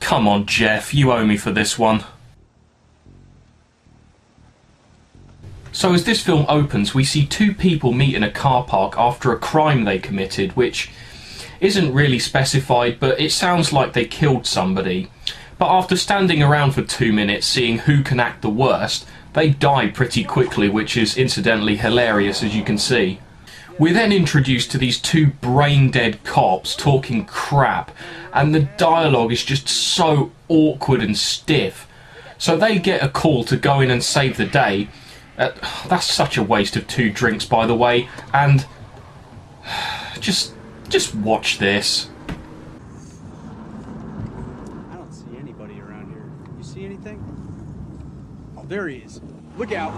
Come on, Jeff, you owe me for this one. So as this film opens, we see two people meet in a car park after a crime they committed, which isn't really specified, but it sounds like they killed somebody. But after standing around for 2 minutes seeing who can act the worst, they die pretty quickly, which is incidentally hilarious, as you can see. We're then introduced to these two brain-dead cops talking crap, and the dialogue is just so awkward and stiff. So they get a call to go in and save the day. That's such a waste of 2 drinks, by the way, and just watch this. I don't see anybody around here. You see anything? Oh, there he is. Look out.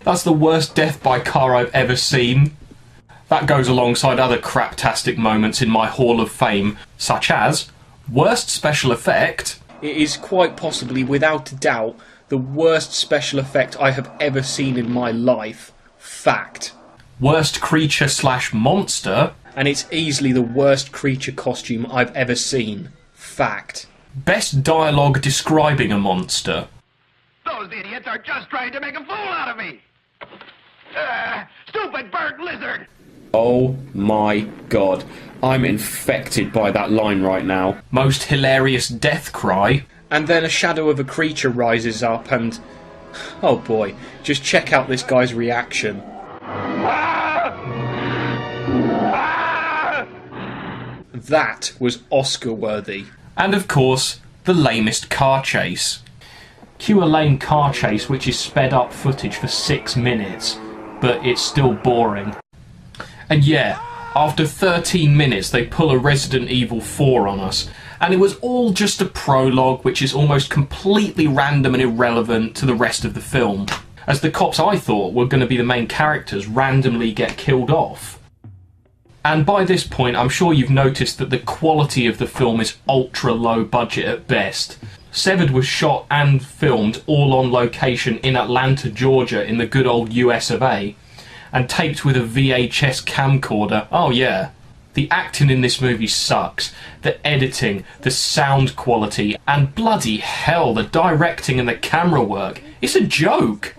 That's the worst death by car I've ever seen. That goes alongside other craptastic moments in my Hall of Fame, such as worst special effect. It is quite possibly, without a doubt, the worst special effect I have ever seen in my life. Fact. Worst creature / monster, and it's easily the worst creature costume I've ever seen. Fact. Best dialogue describing a monster. Those idiots are just trying to make a fool out of me! Stupid bird lizard! Oh my god. I'm infected by that line right now. Most hilarious death cry. And then a shadow of a creature rises up and... oh boy, just check out this guy's reaction. That was Oscar-worthy. And of course, the lamest car chase. Cue a lame car chase which is sped up footage for 6 minutes, but it's still boring. And yeah, after 13 minutes they pull a Resident Evil 4 on us, and it was all just a prologue which is almost completely random and irrelevant to the rest of the film, as the cops I thought were going to be the main characters randomly get killed off. And by this point I'm sure you've noticed that the quality of the film is ultra low budget at best. Severed was shot and filmed all on location in Atlanta, Georgia, in the good old US of A, and taped with a VHS camcorder. Oh yeah. The acting in this movie sucks. The editing, the sound quality, and bloody hell, the directing and the camera work. It's a joke.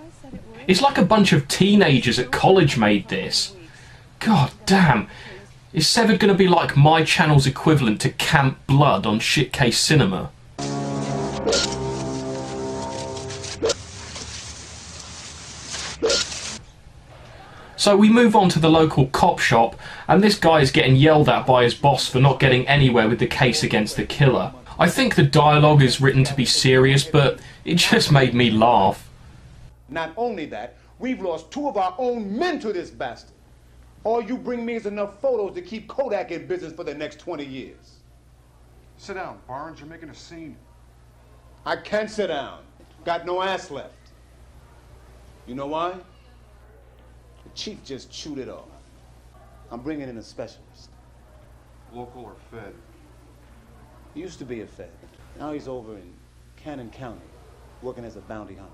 It's like a bunch of teenagers at college made this. God damn. Is Severed going to be like my channel's equivalent to Camp Blood on Shitcase Cinema? So we move on to the local cop shop, and this guy is getting yelled at by his boss for not getting anywhere with the case against the killer. I think the dialogue is written to be serious, but it just made me laugh. Not only that, we've lost 2 of our own men to this bastard. All you bring me is enough photos to keep Kodak in business for the next 20 years. Sit down, Barnes. You're making a scene. I can't sit down. Got no ass left. You know why? The chief just chewed it off. I'm bringing in a specialist. Local or Fed? He used to be a Fed. Now he's over in Cannon County, working as a bounty hunter.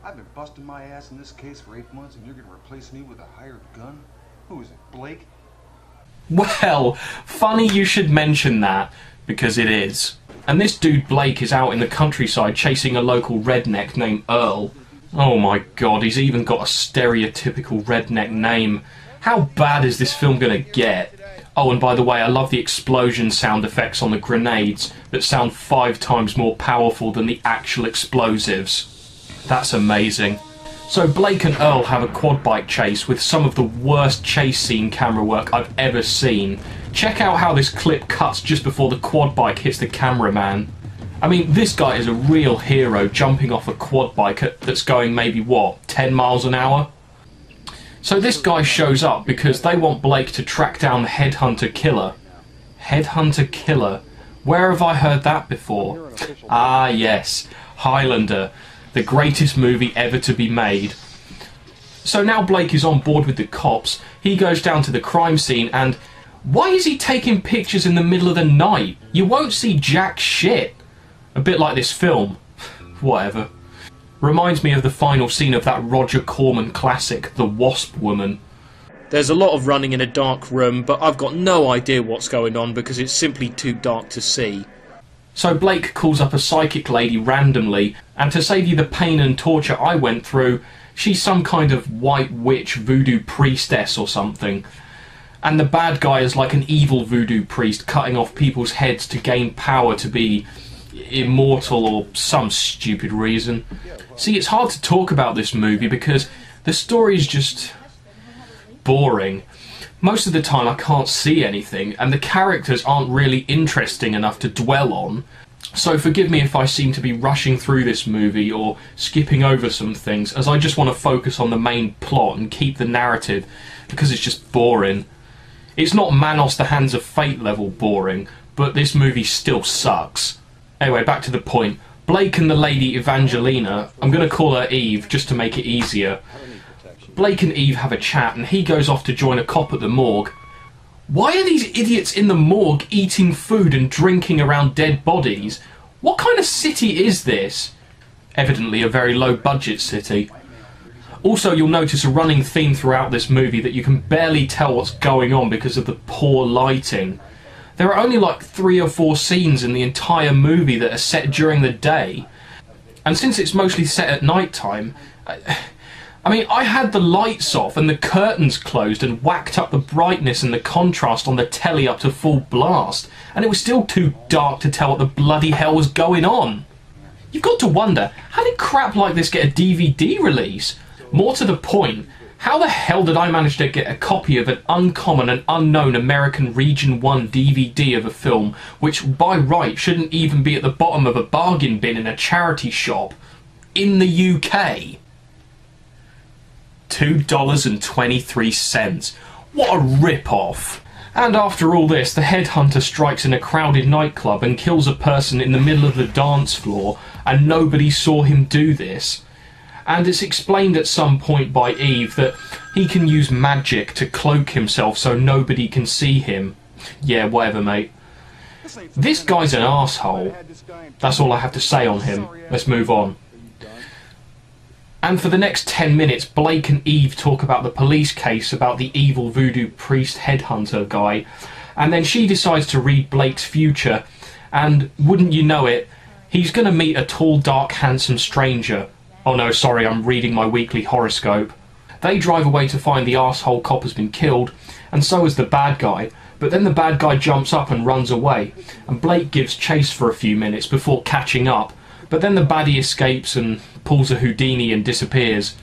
I've been busting my ass in this case for 8 months, and you're gonna replace me with a hired gun? Who is it, Blake? Well, funny you should mention that, because it is. And this dude Blake is out in the countryside chasing a local redneck named Earl. Oh my god, he's even got a stereotypical redneck name. How bad is this film gonna get? Oh, and by the way, I love the explosion sound effects on the grenades that sound 5 times more powerful than the actual explosives. That's amazing. So Blake and Earl have a quad bike chase with some of the worst chase scene camera work I've ever seen. Check out how this clip cuts just before the quad bike hits the cameraman. I mean, this guy is a real hero jumping off a quad bike that's going maybe, what, 10 miles an hour? So this guy shows up because they want Blake to track down the headhunter killer. Headhunter killer? Where have I heard that before? Ah yes, Highlander, the greatest movie ever to be made. So now Blake is on board with the cops. He goes down to the crime scene, and why is he taking pictures in the middle of the night? You won't see jack shit. A bit like this film. Whatever. Reminds me of the final scene of that Roger Corman classic, The Wasp Woman. There's a lot of running in a dark room, but I've got no idea what's going on because it's simply too dark to see. So Blake calls up a psychic lady randomly, and to save you the pain and torture I went through, she's some kind of white witch voodoo priestess or something. And the bad guy is like an evil voodoo priest cutting off people's heads to gain power to be immortal or some stupid reason. See, it's hard to talk about this movie because the story is just boring. Most of the time I can't see anything, and the characters aren't really interesting enough to dwell on. So forgive me if I seem to be rushing through this movie or skipping over some things, as I just want to focus on the main plot and keep the narrative, because it's just boring. It's not Manos the Hands of Fate level boring, but this movie still sucks. Anyway, back to the point. Blake and the lady Evangelina, I'm going to call her Eve just to make it easier. Blake and Eve have a chat and he goes off to join a cop at the morgue. Why are these idiots in the morgue eating food and drinking around dead bodies? What kind of city is this? Evidently a very low budget city. Also, you'll notice a running theme throughout this movie that you can barely tell what's going on because of the poor lighting. There are only like 3 or 4 scenes in the entire movie that are set during the day. And since it's mostly set at night time, I mean, I had the lights off and the curtains closed and whacked up the brightness and the contrast on the telly up to full blast, and it was still too dark to tell what the bloody hell was going on. You've got to wonder, how did crap like this get a DVD release? More to the point, how the hell did I manage to get a copy of an uncommon and unknown American Region 1 DVD of a film which by right shouldn't even be at the bottom of a bargain bin in a charity shop in the UK? $2.23. What a rip-off. And after all this, the headhunter strikes in a crowded nightclub and kills a person in the middle of the dance floor, and nobody saw him do this. And it's explained at some point by Eve that he can use magic to cloak himself so nobody can see him. Yeah, whatever, mate. This guy's an asshole. That's all I have to say on him. Let's move on. And for the next 10 minutes, Blake and Eve talk about the police case about the evil voodoo priest headhunter guy, and then she decides to read Blake's future, and wouldn't you know it, he's going to meet a tall, dark, handsome stranger. Oh no, sorry, I'm reading my weekly horoscope. They drive away to find the arsehole cop has been killed, and so is the bad guy, but then the bad guy jumps up and runs away, and Blake gives chase for a few minutes before catching up, but then the baddie escapes and pulls a Houdini and disappears.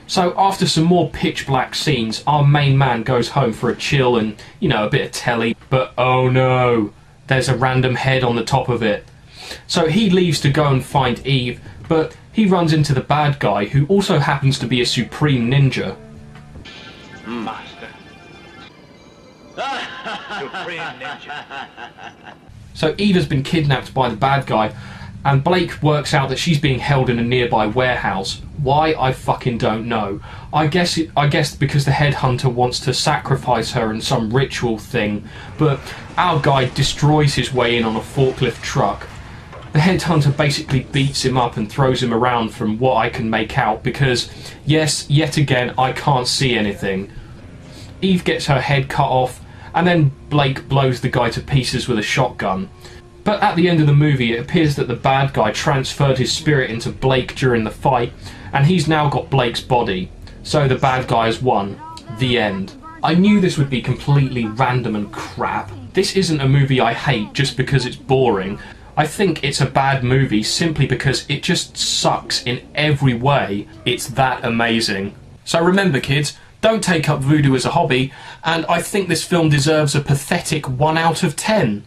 So after some more pitch black scenes, our main man goes home for a chill and, you know, a bit of telly, but oh no, there's a random head on the top of it. So he leaves to go and find Eve, but he runs into the bad guy, who also happens to be a supreme ninja. Master. Supreme ninja. So Eve has been kidnapped by the bad guy, and Blake works out that she's being held in a nearby warehouse. Why, I fucking don't know. I guess because the headhunter wants to sacrifice her in some ritual thing, but our guy destroys his way in on a forklift truck. The headhunter basically beats him up and throws him around from what I can make out because, yes, yet again, I can't see anything. Eve gets her head cut off, and then Blake blows the guy to pieces with a shotgun. But at the end of the movie, it appears that the bad guy transferred his spirit into Blake during the fight, and he's now got Blake's body. So the bad guy has won. The end. I knew this would be completely random and crap. This isn't a movie I hate just because it's boring. I think it's a bad movie simply because it just sucks in every way. It's that amazing. So remember, kids, don't take up voodoo as a hobby, and I think this film deserves a pathetic 1 out of 10.